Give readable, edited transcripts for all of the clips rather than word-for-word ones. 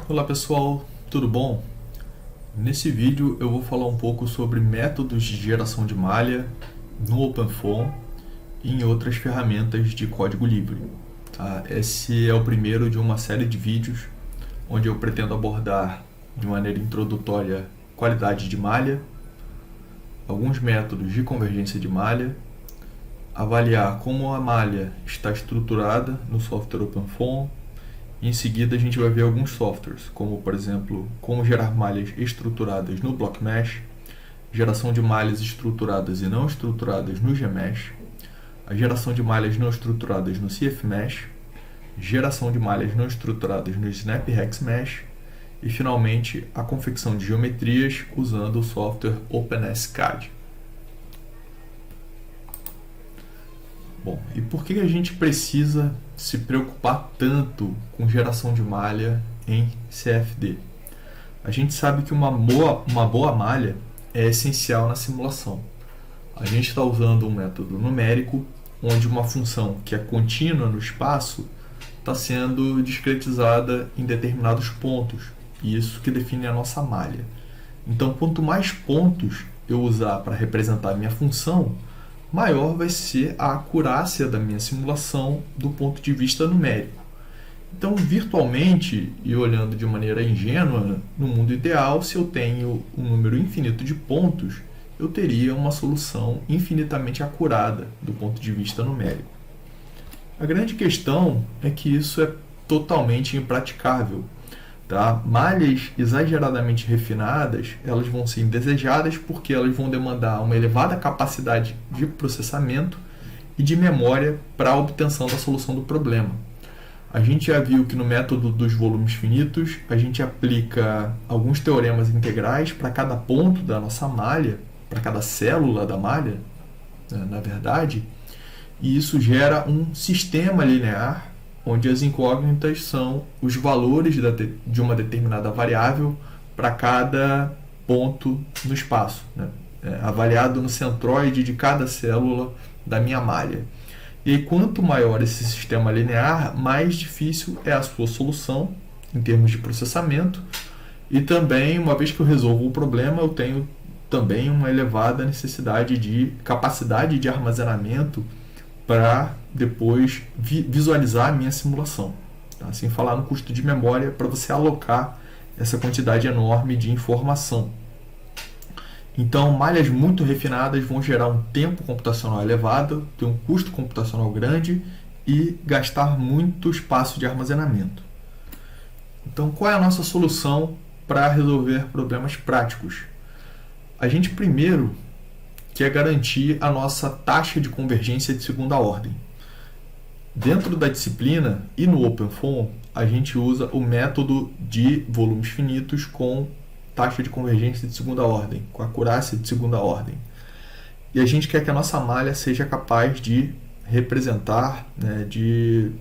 Olá pessoal, tudo bom? Nesse vídeo eu vou falar um pouco sobre métodos de geração de malha no OpenFOAM e em outras ferramentas de código livre. Tá? Esse é o primeiro de uma série de vídeos onde eu pretendo abordar de maneira introdutória qualidade de malha, alguns métodos de convergência de malha, avaliar como a malha está estruturada no software OpenFOAM. Em seguida, a gente vai ver alguns softwares, como, por exemplo, como gerar malhas estruturadas no BlockMesh, geração de malhas estruturadas e não estruturadas no GMesh, a geração de malhas não estruturadas no CFMesh, geração de malhas não estruturadas no SnapHexMesh e, finalmente, a confecção de geometrias usando o software OpenSCAD. Bom, e por que a gente precisa se preocupar tanto com geração de malha em CFD? A gente sabe que uma boa malha é essencial na simulação. A gente está usando um método numérico, onde uma função que é contínua no espaço está sendo discretizada em determinados pontos, e isso que define a nossa malha. Então, quanto mais pontos eu usar para representar a minha função, maior vai ser a acurácia da minha simulação do ponto de vista numérico. Então, virtualmente, e olhando de maneira ingênua, no mundo ideal, se eu tenho um número infinito de pontos, eu teria uma solução infinitamente acurada do ponto de vista numérico. A grande questão é que isso é totalmente impraticável. Tá? Malhas exageradamente refinadas, elas vão ser indesejadas porque elas vão demandar uma elevada capacidade de processamento e de memória para a obtenção da solução do problema. A gente já viu que no método dos volumes finitos, a gente aplica alguns teoremas integrais para cada ponto da nossa malha, para cada célula da malha, na verdade, e isso gera um sistema linear onde as incógnitas são os valores de uma determinada variável para cada ponto no espaço, né? Avaliado no centroide de cada célula da minha malha. E aí, quanto maior esse sistema linear, mais difícil é a sua solução em termos de processamento, e também, uma vez que eu resolvo o problema, eu tenho também uma elevada necessidade de capacidade de armazenamento para depois visualizar a minha simulação. Tá? Sem falar no custo de memória para você alocar essa quantidade enorme de informação. Então, malhas muito refinadas vão gerar um tempo computacional elevado, ter um custo computacional grande e gastar muito espaço de armazenamento. Então, qual é a nossa solução para resolver problemas práticos? A gente primeiro quer garantir a nossa taxa de convergência de segunda ordem. Dentro da disciplina e no OpenFOAM, a gente usa o método de volumes finitos com taxa de convergência de segunda ordem, com acurácia de segunda ordem. E a gente quer que a nossa malha seja capaz de representar, né, de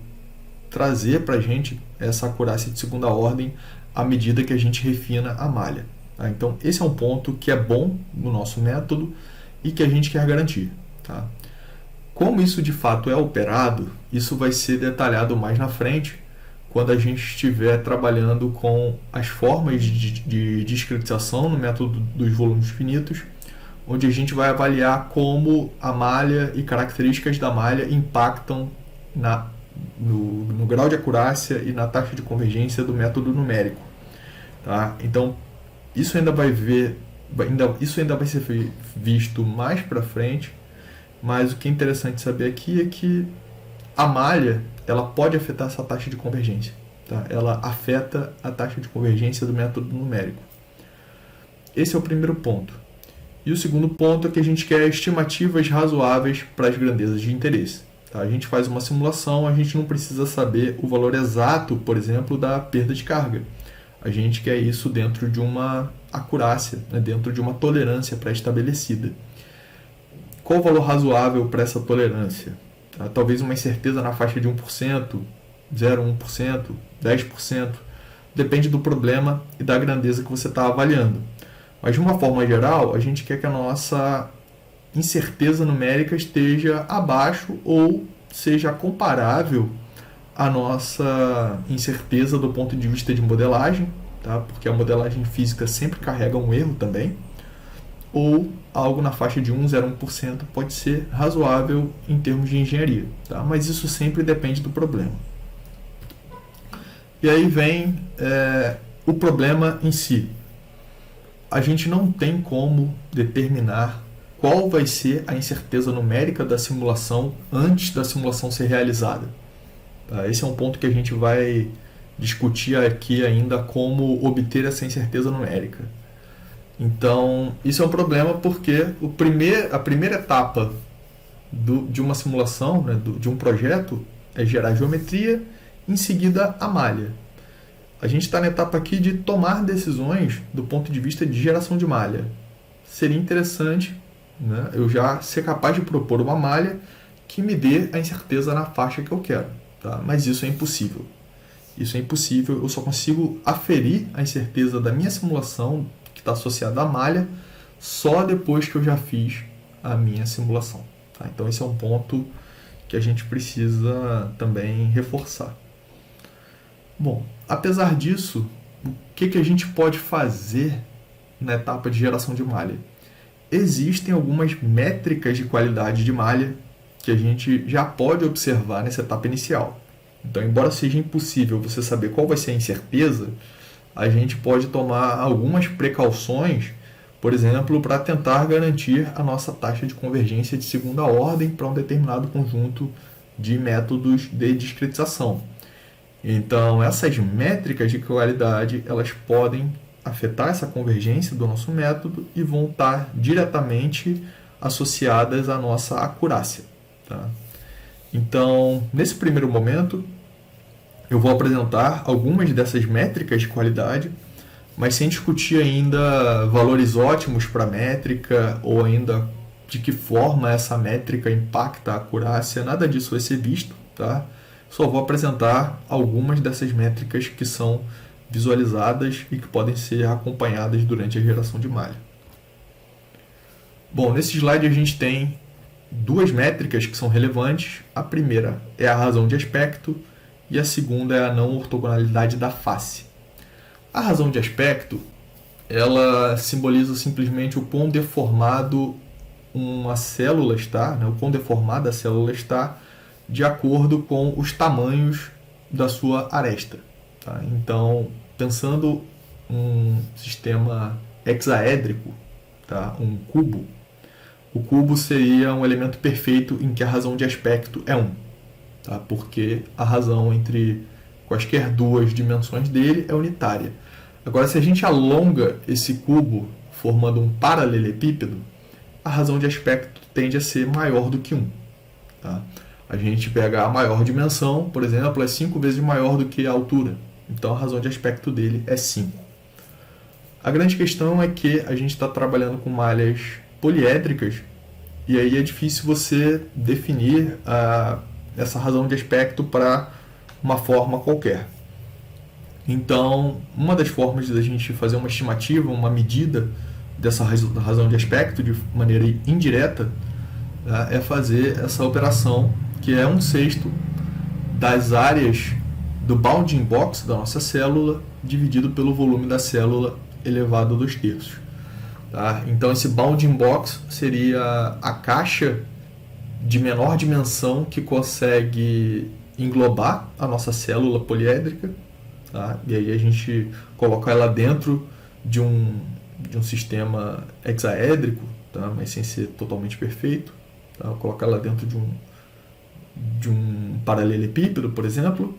trazer para a gente essa acurácia de segunda ordem à medida que a gente refina a malha. Tá? Então, esse é um ponto que é bom no nosso método e que a gente quer garantir. Tá? Como isso de fato é operado, isso vai ser detalhado mais na frente, quando a gente estiver trabalhando com as formas de discretização no método dos volumes finitos, onde a gente vai avaliar como a malha e características da malha impactam no grau de acurácia e na taxa de convergência do método numérico. Tá? Então, isso ainda vai ser visto mais para frente, mas o que é interessante saber aqui é que a malha ela pode afetar essa taxa de convergência. Tá? Ela afeta a taxa de convergência do método numérico. Esse é o primeiro ponto. E o segundo ponto é que a gente quer estimativas razoáveis para as grandezas de interesse. Tá? A gente faz uma simulação, a gente não precisa saber o valor exato, por exemplo, da perda de carga. A gente quer isso dentro de uma acurácia, né? Dentro de uma tolerância pré-estabelecida. Qual o valor razoável para essa tolerância? Tá? Talvez uma incerteza na faixa de 1%, 0,1%, 10%, depende do problema e da grandeza que você está avaliando. Mas de uma forma geral, a gente quer que a nossa incerteza numérica esteja abaixo ou seja comparável a nossa incerteza do ponto de vista de modelagem, tá? Porque a modelagem física sempre carrega um erro também, ou algo na faixa de 1,01% pode ser razoável em termos de engenharia, tá? Mas isso sempre depende do problema. E aí vem o problema em si. A gente não tem como determinar qual vai ser a incerteza numérica da simulação antes da simulação ser realizada. Tá? Esse é um ponto que a gente vai discutir aqui ainda, como obter essa incerteza numérica. Então, isso é um problema porque a primeira etapa de uma simulação, né, de um projeto, é gerar geometria, em seguida a malha. A gente está na etapa aqui de tomar decisões do ponto de vista de geração de malha. Seria interessante, né, eu já ser capaz de propor uma malha que me dê a incerteza na faixa que eu quero. Tá? Mas isso é impossível. Isso é impossível, eu só consigo aferir a incerteza da minha simulação, que está associada à malha, só depois que eu já fiz a minha simulação. Tá? Então esse é um ponto que a gente precisa também reforçar. Bom, apesar disso, o que a gente pode fazer na etapa de geração de malha? Existem algumas métricas de qualidade de malha que a gente já pode observar nessa etapa inicial. Então, embora seja impossível você saber qual vai ser a incerteza, a gente pode tomar algumas precauções, por exemplo, para tentar garantir a nossa taxa de convergência de segunda ordem para um determinado conjunto de métodos de discretização. Então, essas métricas de qualidade, elas podem afetar essa convergência do nosso método e vão estar diretamente associadas à nossa acurácia. Tá? Então, nesse primeiro momento, eu vou apresentar algumas dessas métricas de qualidade, mas sem discutir ainda valores ótimos para a métrica ou ainda de que forma essa métrica impacta a acurácia, nada disso vai ser visto, tá? Só vou apresentar algumas dessas métricas que são visualizadas e que podem ser acompanhadas durante a geração de malha. Bom, nesse slide a gente tem duas métricas que são relevantes. A primeira é a razão de aspecto e a segunda é a não ortogonalidade da face. A razão de aspecto, ela simboliza simplesmente o quão deformado uma célula está, né? O quão deformada a célula está de acordo com os tamanhos da sua aresta. Tá? Então, pensando um sistema hexaédrico, tá? Um cubo, o cubo seria um elemento perfeito em que a razão de aspecto é 1, tá? Porque a razão entre quaisquer duas dimensões dele é unitária. Agora, se a gente alonga esse cubo formando um paralelepípedo, a razão de aspecto tende a ser maior do que 1. Tá? A gente pega a maior dimensão, por exemplo, é 5 vezes maior do que a altura. Então, a razão de aspecto dele é 5. A grande questão é que a gente está trabalhando com malhas poliédricas e aí é difícil você definir essa razão de aspecto para uma forma qualquer. Então, uma das formas da gente fazer uma estimativa, uma medida dessa razão de aspecto de maneira indireta, é fazer essa operação, que é 1/6 das áreas do bounding box da nossa célula dividido pelo volume da célula elevado a 2/3. Tá? Então, esse bounding box seria a caixa de menor dimensão que consegue englobar a nossa célula poliédrica. Tá? E aí a gente coloca ela dentro de um sistema hexaédrico, tá? Mas sem ser totalmente perfeito. Tá? Coloca ela dentro de um paralelepípedo, por exemplo.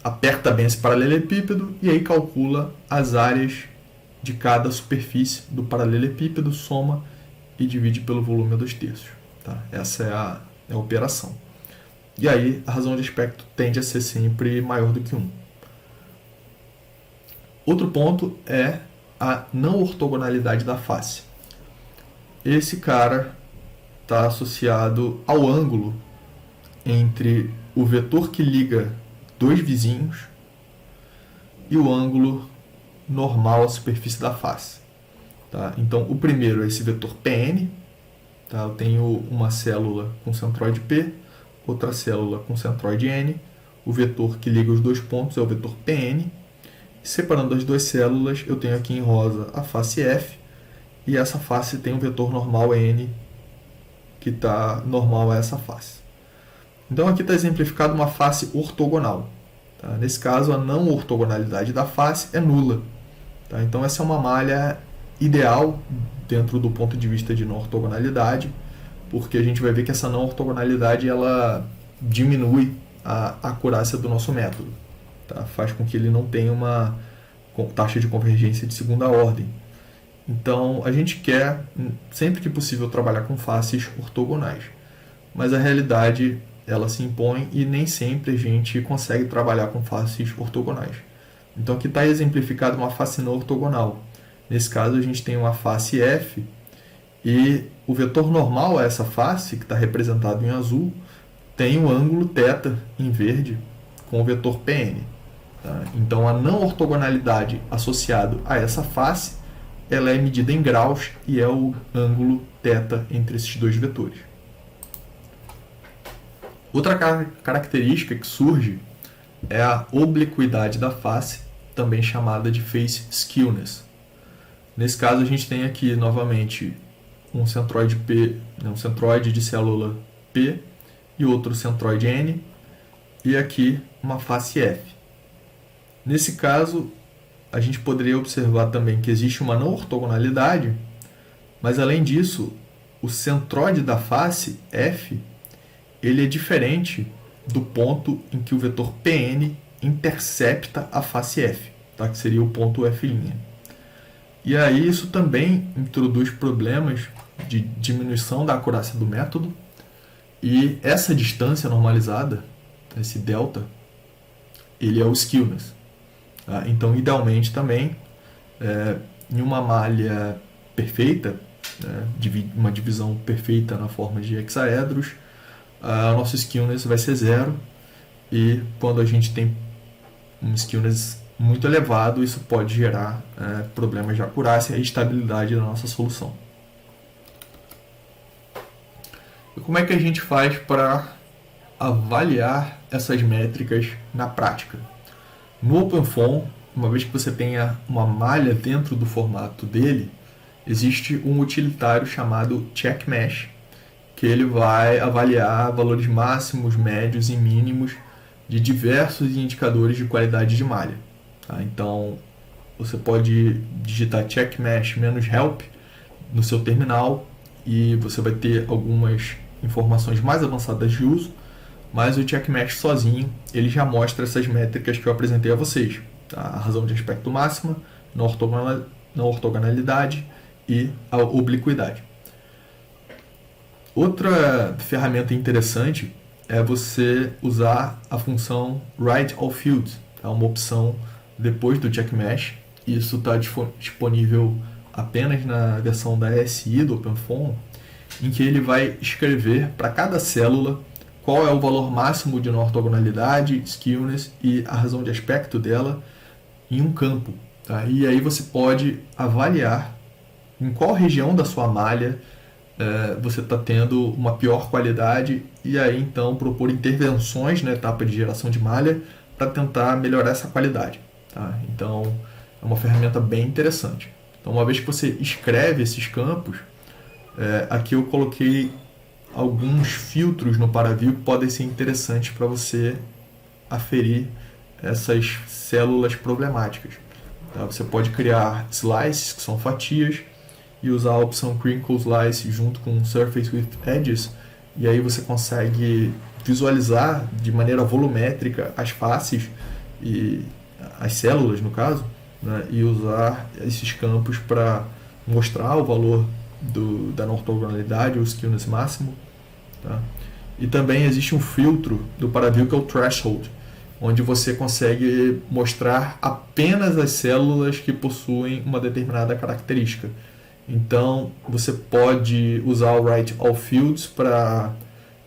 Aperta bem esse paralelepípedo e aí calcula as áreas de cada superfície do paralelepípedo, soma e divide pelo volume a 2/3. Tá? Essa é a operação. E aí a razão de aspecto tende a ser sempre maior do que 1. Outro ponto é a não ortogonalidade da face. Esse cara está associado ao ângulo entre o vetor que liga dois vizinhos e o ângulo normal à superfície da face. Tá? Então, o primeiro é esse vetor Pn. Tá? Eu tenho uma célula com centroide P, outra célula com centroide N, o vetor que liga os dois pontos é o vetor PN. Separando as duas células, eu tenho aqui em rosa a face F, e essa face tem um vetor normal N, que está normal a essa face. Então aqui está exemplificado uma face ortogonal. Tá? Nesse caso, a não ortogonalidade da face é nula. Tá? Então essa é uma malha ideal dentro do ponto de vista de não ortogonalidade, porque a gente vai ver que essa não ortogonalidade ela diminui a acurácia do nosso método. Tá? Faz com que ele não tenha uma taxa de convergência de segunda ordem. Então, a gente quer, sempre que possível, trabalhar com faces ortogonais. Mas a realidade, ela se impõe e nem sempre a gente consegue trabalhar com faces ortogonais. Então, aqui está exemplificado uma face não ortogonal. Nesse caso, a gente tem uma face F e o vetor normal a essa face, que está representado em azul, tem o ângulo θ em verde com o vetor PN. Tá? Então, a não ortogonalidade associada a essa face ela é medida em graus e é o ângulo θ entre esses dois vetores. Outra característica que surge é a obliquidade da face, também chamada de face skewness. Nesse caso, a gente tem aqui novamente um centroide P, um centroide de célula P e outro centroide N, e aqui uma face F. Nesse caso, a gente poderia observar também que existe uma não ortogonalidade, mas além disso, o centroide da face F ele é diferente do ponto em que o vetor PN intercepta a face F, tá? Que seria o ponto F'. E aí isso também introduz problemas de diminuição da acurácia do método, e essa distância normalizada, esse delta, ele é o skewness. Então, idealmente também, em uma malha perfeita, uma divisão perfeita na forma de hexaedros, o nosso skewness vai ser zero, e quando a gente tem um skewness muito elevado, isso pode gerar problemas de acurácia e estabilidade da nossa solução. E como é que a gente faz para avaliar essas métricas na prática? No OpenFOAM, uma vez que você tenha uma malha dentro do formato dele, existe um utilitário chamado CheckMesh, que ele vai avaliar valores máximos, médios e mínimos de diversos indicadores de qualidade de malha. Tá? Então, você pode digitar CheckMesh-help no seu terminal e você vai ter algumas informações mais avançadas de uso, mas o CheckMesh sozinho ele já mostra essas métricas que eu apresentei a vocês. Tá? A razão de aspecto máxima, não ortogonalidade e a obliquidade. Outra ferramenta interessante é você usar a função WriteAllFields, é uma opção depois do CheckMesh. Isso está disponível apenas na versão da ASI do OpenFOAM, em que ele vai escrever para cada célula qual é o valor máximo de não ortogonalidade, skewness e a razão de aspecto dela em um campo. Tá? E aí você pode avaliar em qual região da sua malha você está tendo uma pior qualidade e aí então propor intervenções na etapa de geração de malha para tentar melhorar essa qualidade. Tá? Então é uma ferramenta bem interessante. Então uma vez que você escreve esses campos, aqui eu coloquei alguns filtros no ParaView que podem ser interessantes para você aferir essas células problemáticas. Tá? Você pode criar slices, que são fatias, e usar a opção Crinkle Slice junto com Surface with Edges, e aí você consegue visualizar de maneira volumétrica as faces e as células, no caso, né? E usar esses campos para mostrar o valor da não ortogonalidade, o skewness máximo. Tá? E também existe um filtro do ParaView que é o Threshold, onde você consegue mostrar apenas as células que possuem uma determinada característica. Então, você pode usar o WriteAllFields para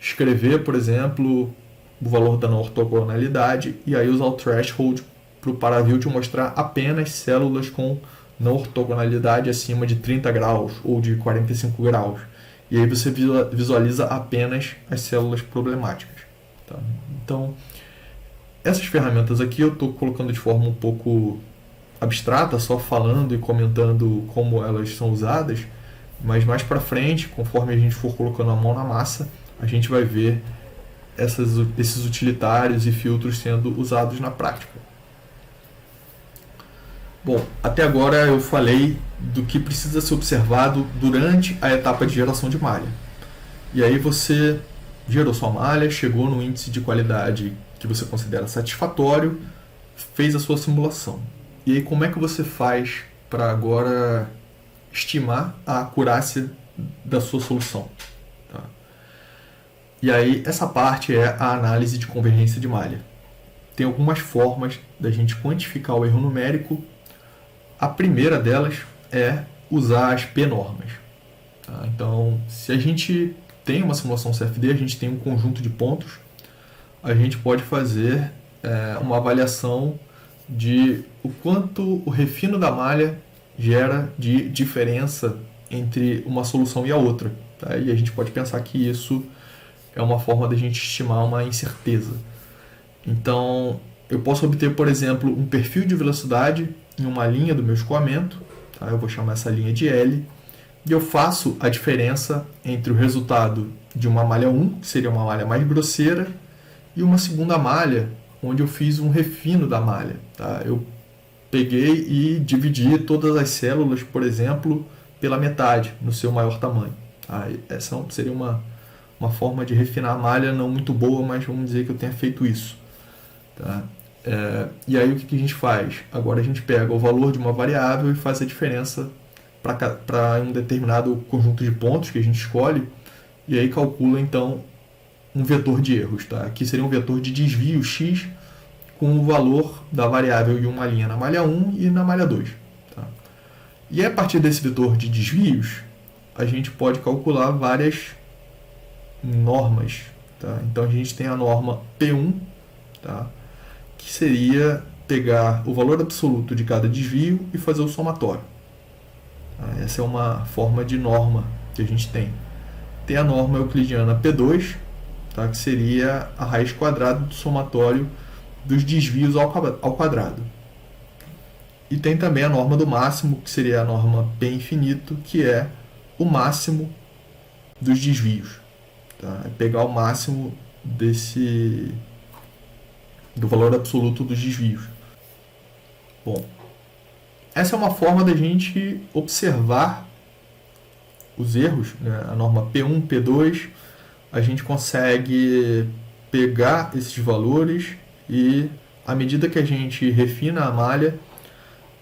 escrever, por exemplo, o valor da não ortogonalidade, e aí usar o Threshold para o ParaView te mostrar apenas células com não ortogonalidade acima de 30 graus ou de 45 graus. E aí você visualiza apenas as células problemáticas. Tá? Então, Essas ferramentas aqui eu estou colocando de forma um pouco abstrata, só falando e comentando como elas são usadas, mas mais para frente, conforme a gente for colocando a mão na massa, a gente vai ver esses utilitários e filtros sendo usados na prática. Bom, até agora eu falei do que precisa ser observado durante a etapa de geração de malha. E aí você gerou sua malha, chegou no índice de qualidade que você considera satisfatório, fez a sua simulação. E aí como é que você faz para agora estimar a acurácia da sua solução? Tá? E aí essa parte é a análise de convergência de malha. Tem algumas formas da gente quantificar o erro numérico. A primeira delas é usar as p-normas. Tá? Então, se a gente tem uma simulação CFD, a gente tem um conjunto de pontos, a gente pode fazer uma avaliação de o quanto o refino da malha gera de diferença entre uma solução e a outra. Tá? E a gente pode pensar que isso é uma forma da gente estimar uma incerteza. Então, eu posso obter, por exemplo, um perfil de velocidade em uma linha do meu escoamento, tá? Eu vou chamar essa linha de L, e eu faço a diferença entre o resultado de uma malha 1, que seria uma malha mais grosseira, e uma segunda malha, onde eu fiz um refino da malha. Tá? Eu peguei e dividi todas as células, por exemplo, pela metade, no seu maior tamanho. Tá? Essa seria uma forma de refinar a malha não muito boa, mas vamos dizer que eu tenha feito isso. Tá? E aí o que a gente faz? Agora a gente pega o valor de uma variável e faz a diferença para um determinado conjunto de pontos que a gente escolhe, e aí calcula então um vetor de erros. Tá? Aqui seria um vetor de desvio x com o valor da variável em uma linha na malha 1 e na malha 2. Tá? E a partir desse vetor de desvios, a gente pode calcular várias normas. Tá? Então a gente tem a norma P1, tá? Que seria pegar o valor absoluto de cada desvio e fazer o somatório. Tá? Essa é uma forma de norma que a gente tem. Tem a norma euclidiana P2, tá? Que seria a raiz quadrada do somatório dos desvios ao quadrado. E tem também a norma do máximo, que seria a norma P infinito, que é o máximo dos desvios. Tá? É pegar o máximo do valor absoluto dos desvios. Bom, essa é uma forma da gente observar os erros, né? A norma P1, P2, a gente consegue pegar esses valores e, à medida que a gente refina a malha,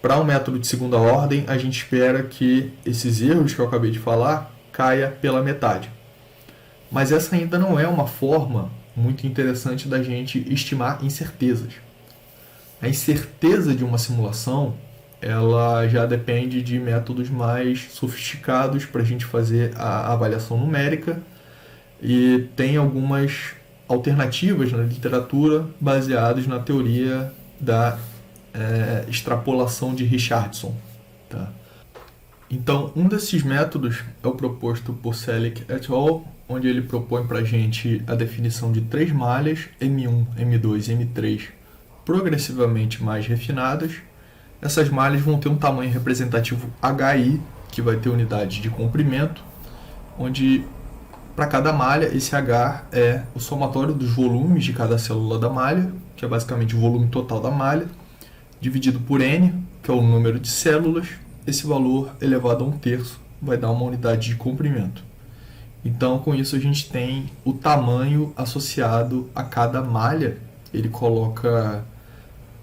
para um método de segunda ordem, a gente espera que esses erros que eu acabei de falar caia pela metade. Mas essa ainda não é uma forma muito interessante da gente estimar incertezas. A incerteza de uma simulação, ela já depende de métodos mais sofisticados para a gente fazer a avaliação numérica, e tem algumas alternativas na literatura baseadas na teoria da extrapolação de Richardson. Tá? Então, um desses métodos é o proposto por Selick et al., onde ele propõe para a gente a definição de 3 malhas, M1, M2 e M3, progressivamente mais refinadas. Essas malhas vão ter um tamanho representativo HI, que vai ter unidade de comprimento, onde para cada malha esse H é o somatório dos volumes de cada célula da malha, que é basicamente o volume total da malha, dividido por N, que é o número de células. Esse valor elevado a 1/3 vai dar uma unidade de comprimento. Então, com isso, a gente tem o tamanho associado a cada malha. Ele coloca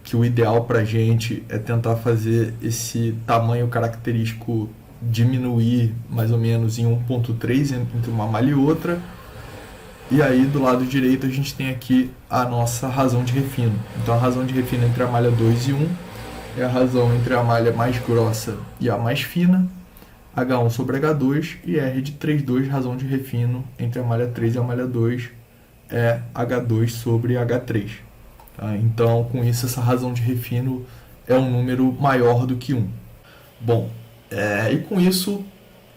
que o ideal para a gente é tentar fazer esse tamanho característico diminuir mais ou menos em 1,3 entre uma malha e outra. E aí, do lado direito, a gente tem aqui a nossa razão de refino. Então, a razão de refino entre a malha 2 e 1 é a razão entre a malha mais grossa e a mais fina, H1 sobre H2, e R de 3,2, razão de refino entre a malha 3 e a malha 2, é H2 sobre H3. Tá? Então, com isso, essa razão de refino é um número maior do que 1. Bom, e com isso,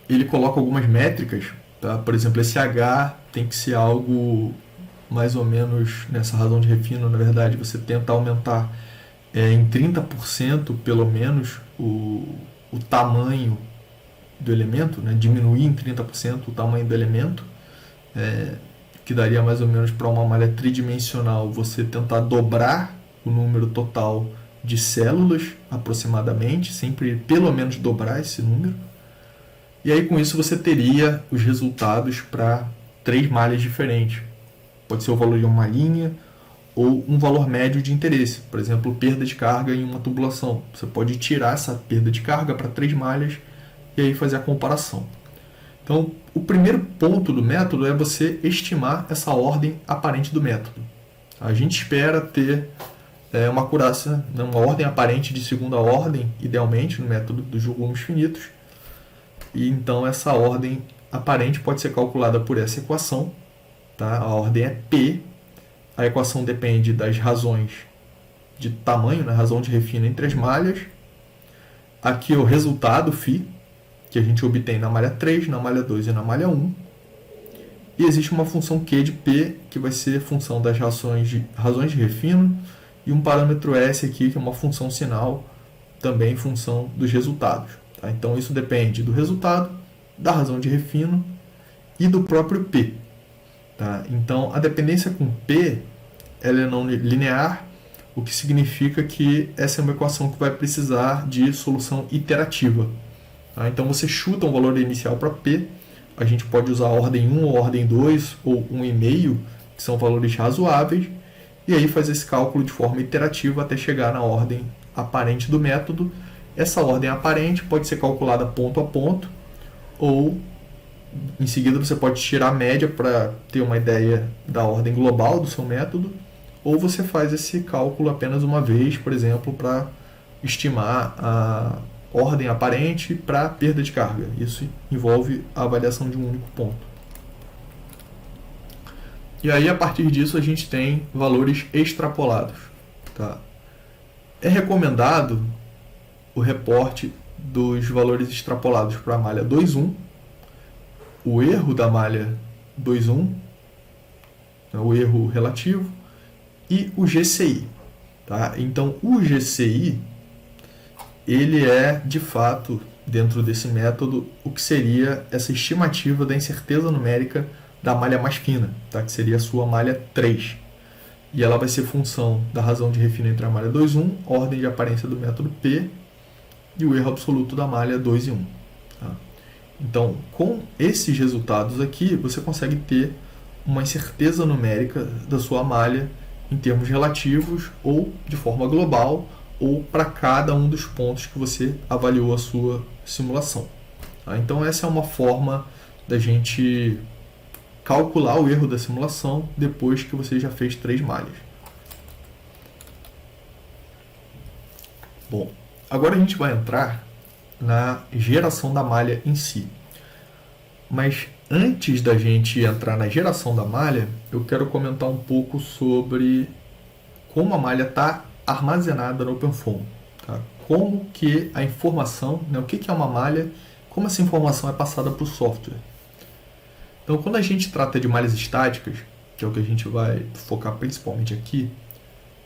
ele coloca algumas métricas. Tá? Por exemplo, esse H tem que ser algo mais ou menos nessa razão de refino, na verdade, você tenta aumentar em 30% pelo menos o tamanho do elemento, né? Diminuir em 30% o tamanho do elemento, que daria mais ou menos para uma malha tridimensional você tentar dobrar o número total de células aproximadamente, sempre pelo menos dobrar esse número. E aí com isso você teria os resultados para 3 malhas diferentes. Pode ser o valor de uma linha ou um valor médio de interesse, por exemplo, perda de carga em uma tubulação. Você pode tirar essa perda de carga para 3 malhas e aí fazer a comparação. Então, o primeiro ponto do método é você estimar essa ordem aparente do método. A gente espera ter uma acurácia, uma ordem aparente de segunda ordem, idealmente, no método dos volumes finitos. E então essa ordem aparente pode ser calculada por essa equação. Tá? A ordem é P. A equação depende das razões de tamanho, né? Razão de refino entre as malhas. Aqui é o resultado φ, que a gente obtém na malha 3, na malha 2 e na malha 1. E existe uma função Q de P, que vai ser função das razões de refino, e um parâmetro S aqui, que é uma função sinal, também função dos resultados. Tá? Então isso depende do resultado, da razão de refino e do próprio P. Tá? Então a dependência com P ela é não linear, o que significa que essa é uma equação que vai precisar de solução iterativa. Tá? Então você chuta um valor inicial para P, a gente pode usar a ordem 1 ou a ordem 2 ou 1,5, que são valores razoáveis, e aí fazer esse cálculo de forma iterativa até chegar na ordem aparente do método. Essa ordem aparente pode ser calculada ponto a ponto, ou em seguida você pode tirar a média para ter uma ideia da ordem global do seu método, ou você faz esse cálculo apenas uma vez, por exemplo, para estimar a ordem aparente para perda de carga. Isso envolve a avaliação de um único ponto. E aí, a partir disso, a gente tem valores extrapolados. Tá? É recomendado o reporte dos valores extrapolados para a malha 2.1, o erro da malha 2.1, o erro relativo, e o GCI. Tá? Então, o GCI ele é, de fato, dentro desse método, o que seria essa estimativa da incerteza numérica da malha mais fina, tá? Que seria a sua malha 3. E ela vai ser função da razão de refino entre a malha 2.1, ordem de aparência do método P, e o erro absoluto da malha 2 e 1. Tá? Então, com esses resultados aqui, você consegue ter uma incerteza numérica da sua malha em termos relativos ou de forma global, ou para cada um dos pontos que você avaliou a sua simulação. Tá? Então essa é uma forma da gente calcular o erro da simulação depois que você já fez 3 malhas. Bom, agora a gente vai entrar na geração da malha em si. Mas antes da gente entrar na geração da malha, eu quero comentar um pouco sobre como a malha está armazenada no OpenFOAM. Tá? Como que a informação, né, o que é uma malha, como essa informação é passada para o software. Então, quando a gente trata de malhas estáticas, que é o que a gente vai focar principalmente aqui,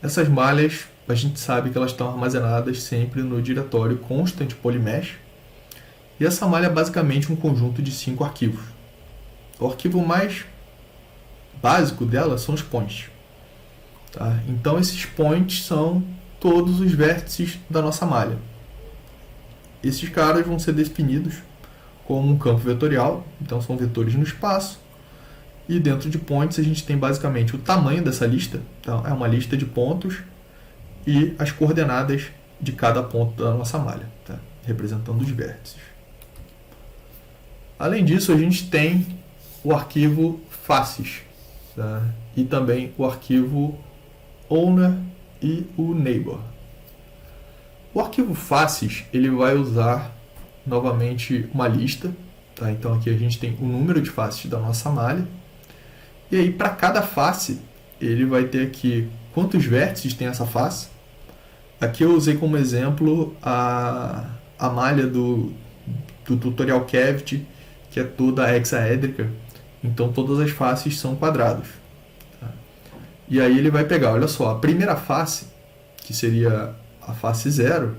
essas malhas, a gente sabe que elas estão armazenadas sempre no diretório constant polymesh, e essa malha é basicamente um conjunto de 5 arquivos. O arquivo mais básico dela são os points. Tá? Então esses points são todos os vértices da nossa malha. Esses caras vão ser definidos como um campo vetorial, então são vetores no espaço, e dentro de points a gente tem basicamente o tamanho dessa lista, então é uma lista de pontos, e as coordenadas de cada ponto da nossa malha, tá? Representando os vértices. Além disso, a gente tem o arquivo faces, tá? E também o arquivo owner e o neighbor. O arquivo faces ele vai usar novamente uma lista, tá? Então aqui a gente tem o número de faces da nossa malha, e aí para cada face ele vai ter aqui quantos vértices tem essa face. Aqui eu usei como exemplo a malha do tutorial cavity, que é toda hexaédrica, então todas as faces são quadrados. Tá? E aí ele vai pegar, olha só, a primeira face, que seria a face 0,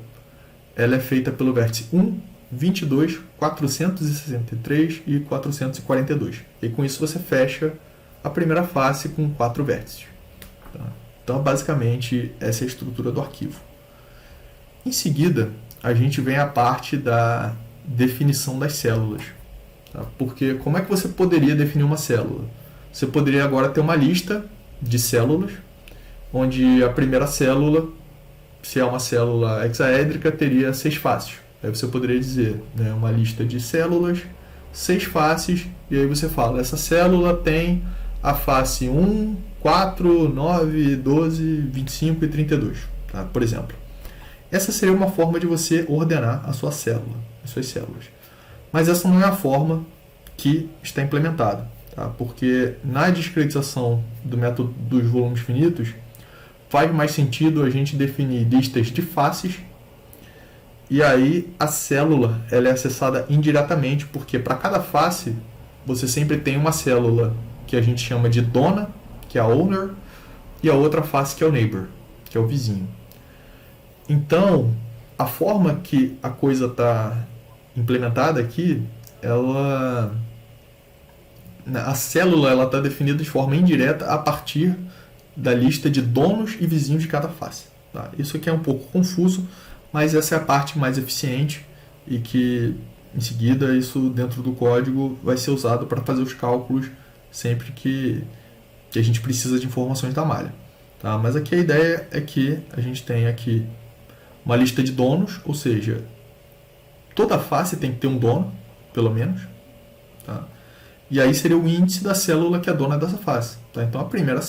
ela é feita pelo vértice 1, 22, 463 e 442. E com isso você fecha a primeira face com 4 vértices. Tá? Então, basicamente, essa é a estrutura do arquivo. Em seguida, a gente vem à parte da definição das células. Tá? Porque como é que você poderia definir uma célula? Você poderia agora ter uma lista de células, onde a primeira célula, se é uma célula hexaédrica, teria 6 faces. Aí você poderia dizer, né, uma lista de células, 6 faces, e aí você fala, essa célula tem a face 1, 4, 9, 12, 25 e 32, tá? Por exemplo. Essa seria uma forma de você ordenar a sua célula, as suas células. Mas essa não é a forma que está implementada, tá? Porque na discretização do método dos volumes finitos, faz mais sentido a gente definir listas de faces, e aí a célula ela é acessada indiretamente, porque para cada face você sempre tem uma célula que a gente chama de dona, que é a owner, e a outra face que é o neighbor, que é o vizinho. Então, a forma que a coisa está implementada aqui, a célula está definida de forma indireta a partir da lista de donos e vizinhos de cada face. Tá? Isso aqui é um pouco confuso, mas essa é a parte mais eficiente e que, em seguida, isso dentro do código vai ser usado para fazer os cálculos sempre que a gente precisa de informações da malha. Tá? Mas aqui a ideia é que a gente tem aqui uma lista de donos, ou seja, toda face tem que ter um dono, pelo menos. Tá? E aí seria o índice da célula que é dona dessa face. Tá? Então a primeira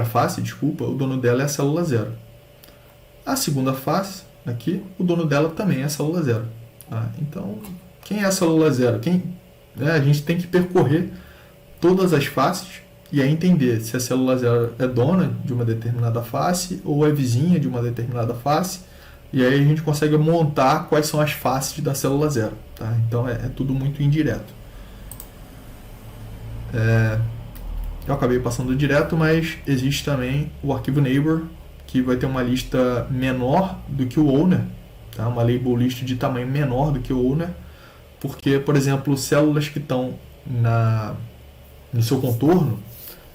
face, o dono dela é a célula 0. A segunda face, aqui, o dono dela também é a célula 0. Tá? Então, quem é a célula 0? A gente tem que percorrer todas as faces e aí entender se a célula 0 é dona de uma determinada face ou é vizinha de uma determinada face. E aí a gente consegue montar quais são as faces da célula 0. Tá? Então, é tudo muito indireto. Eu acabei passando direto, mas existe também o arquivo neighbor, que vai ter uma lista menor do que o owner, tá? Uma label list de tamanho menor do que o owner, porque, por exemplo, células que estão no seu contorno,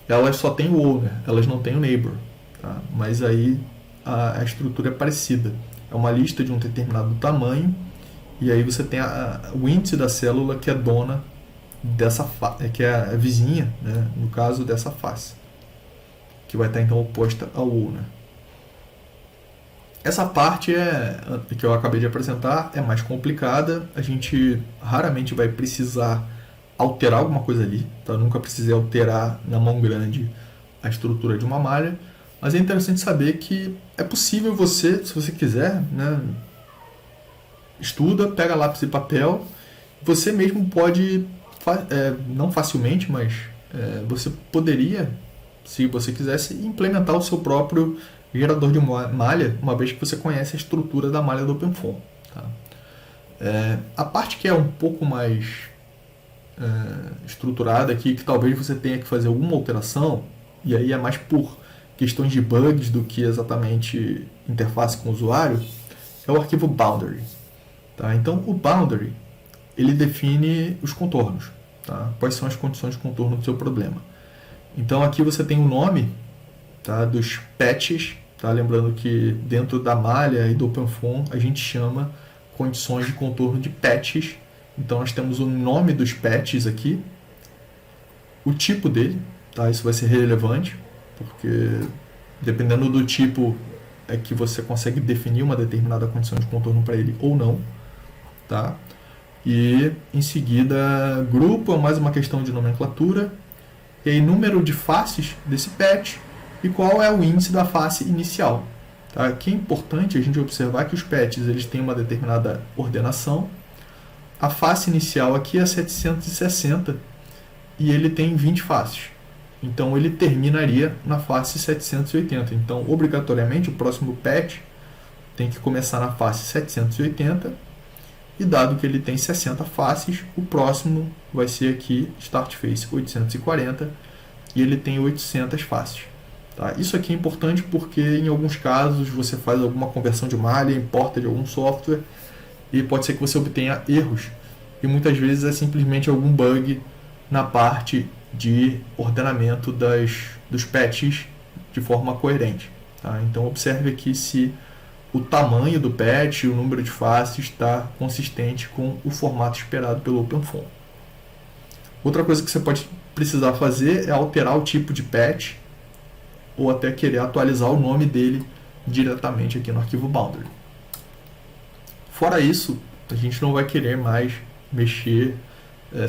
elas só têm o owner, elas não têm o neighbor. Tá? Mas aí a estrutura é parecida. É uma lista de um determinado tamanho, e aí você tem o índice da célula que é dona que é a vizinha, né, no caso dessa face, que vai estar então oposta ao owner. Essa parte que eu acabei de apresentar é mais complicada, a gente raramente vai precisar alterar alguma coisa ali, tá? Eu nunca precisei alterar na mão grande a estrutura de uma malha, mas é interessante saber que é possível você, se você quiser, né, estuda, pega lápis e papel, você mesmo pode, não facilmente, mas você poderia, se você quisesse, implementar o seu próprio gerador de malha, uma vez que você conhece a estrutura da malha do OpenFOAM. Tá? A parte que é um pouco mais estruturada aqui, que talvez você tenha que fazer alguma alteração, e aí é mais por questões de bugs do que exatamente interface com o usuário, é o arquivo boundary. Tá? Então, o boundary ele define os contornos. Tá? Quais são as condições de contorno do seu problema. Então, aqui você tem o nome, tá, dos patches. Tá? Lembrando que dentro da malha e do OpenFOAM a gente chama condições de contorno de patches. Então, nós temos o nome dos patches aqui, o tipo dele, tá? Isso vai ser relevante, porque dependendo do tipo é que você consegue definir uma determinada condição de contorno para ele ou não. Tá? E em seguida, grupo é mais uma questão de nomenclatura, e aí número de faces desse patch e qual é o índice da face inicial. Tá? Aqui é importante a gente observar que os patches eles têm uma determinada ordenação. A face inicial aqui é 760 e ele tem 20 faces. Então ele terminaria na face 780. Então, obrigatoriamente, o próximo patch tem que começar na face 780. E dado que ele tem 60 faces, o próximo vai ser aqui Start Face 840 e ele tem 800 faces. Tá? Isso aqui é importante porque em alguns casos você faz alguma conversão de malha, importa de algum software e pode ser que você obtenha erros. E muitas vezes é simplesmente algum bug na parte de ordenamento dos patches de forma coerente. Tá? Então observe aqui se o tamanho do patch, o número de faces está consistente com o formato esperado pelo OpenFOAM. Outra coisa que você pode precisar fazer é alterar o tipo de patch ou até querer atualizar o nome dele diretamente aqui no arquivo boundary. Fora isso, a gente não vai querer mais mexer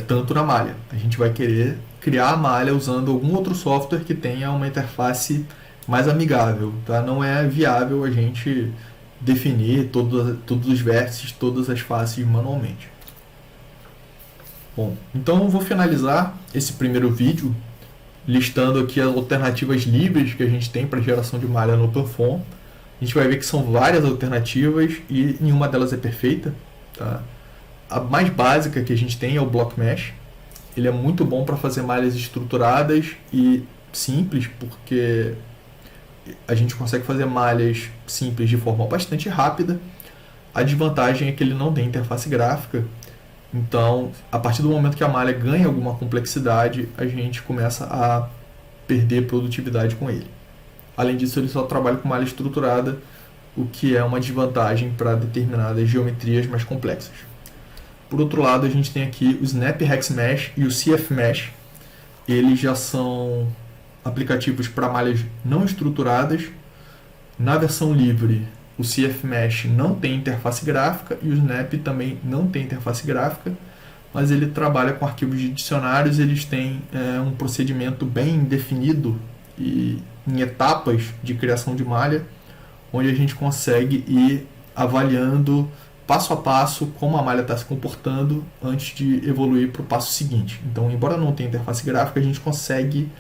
tanto na malha. A gente vai querer criar a malha usando algum outro software que tenha uma interface mais amigável. Tá? Não é viável a gente definir todos os vértices, todas as faces manualmente. Bom, então eu vou finalizar esse primeiro vídeo listando aqui as alternativas livres que a gente tem para geração de malha no OpenFOAM. A gente vai ver que são várias alternativas e nenhuma delas é perfeita. Tá? A mais básica que a gente tem é o Block Mesh. Ele é muito bom para fazer malhas estruturadas e simples, porque a gente consegue fazer malhas simples de forma bastante rápida. A desvantagem é que ele não tem interface gráfica, então a partir do momento que a malha ganha alguma complexidade, a gente começa a perder produtividade com ele. Além disso, ele só trabalha com malha estruturada, o que é uma desvantagem para determinadas geometrias mais complexas. Por outro lado, a gente tem aqui o Snap Hex Mesh e o CF Mesh. Eles já são aplicativos para malhas não estruturadas. Na versão livre, o CF Mesh não tem interface gráfica e o Snap também não tem interface gráfica, mas ele trabalha com arquivos de dicionários. Eles têm um procedimento bem definido e em etapas de criação de malha, onde a gente consegue ir avaliando passo a passo como a malha está se comportando antes de evoluir para o passo seguinte. Então, embora não tenha interface gráfica, a gente consegue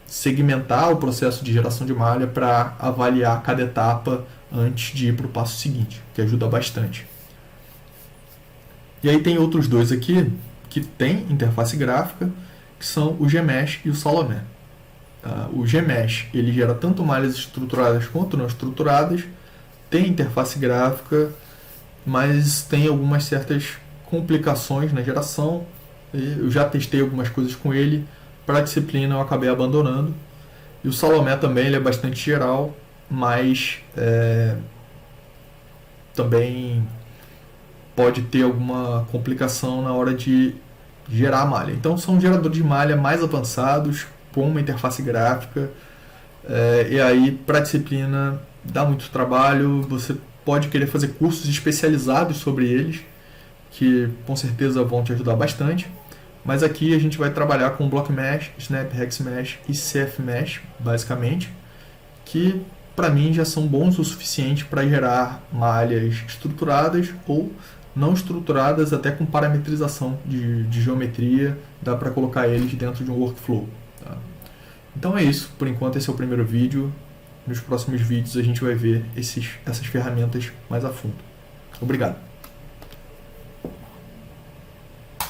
segmentar o processo de geração de malha para avaliar cada etapa antes de ir para o passo seguinte, que ajuda bastante. E aí tem outros dois aqui que tem interface gráfica, que são o Gmesh e o Salomé. O Gmesh ele gera tanto malhas estruturadas quanto não estruturadas, tem interface gráfica, mas tem algumas certas complicações na geração. Eu já testei algumas coisas com ele, para a disciplina eu acabei abandonando. E o Salomé também ele é bastante geral, mas também pode ter alguma complicação na hora de gerar a malha. Então são geradores de malha mais avançados, com uma interface gráfica, e aí para a disciplina dá muito trabalho. Você pode querer fazer cursos especializados sobre eles, que com certeza vão te ajudar bastante. Mas aqui a gente vai trabalhar com Block Mesh, Snap Hex Mesh e CF Mesh, basicamente, que para mim já são bons o suficiente para gerar malhas estruturadas ou não estruturadas, até com parametrização de geometria, dá para colocar eles dentro de um workflow. Tá? Então é isso, por enquanto esse é o primeiro vídeo. Nos próximos vídeos a gente vai ver essas ferramentas mais a fundo. Obrigado!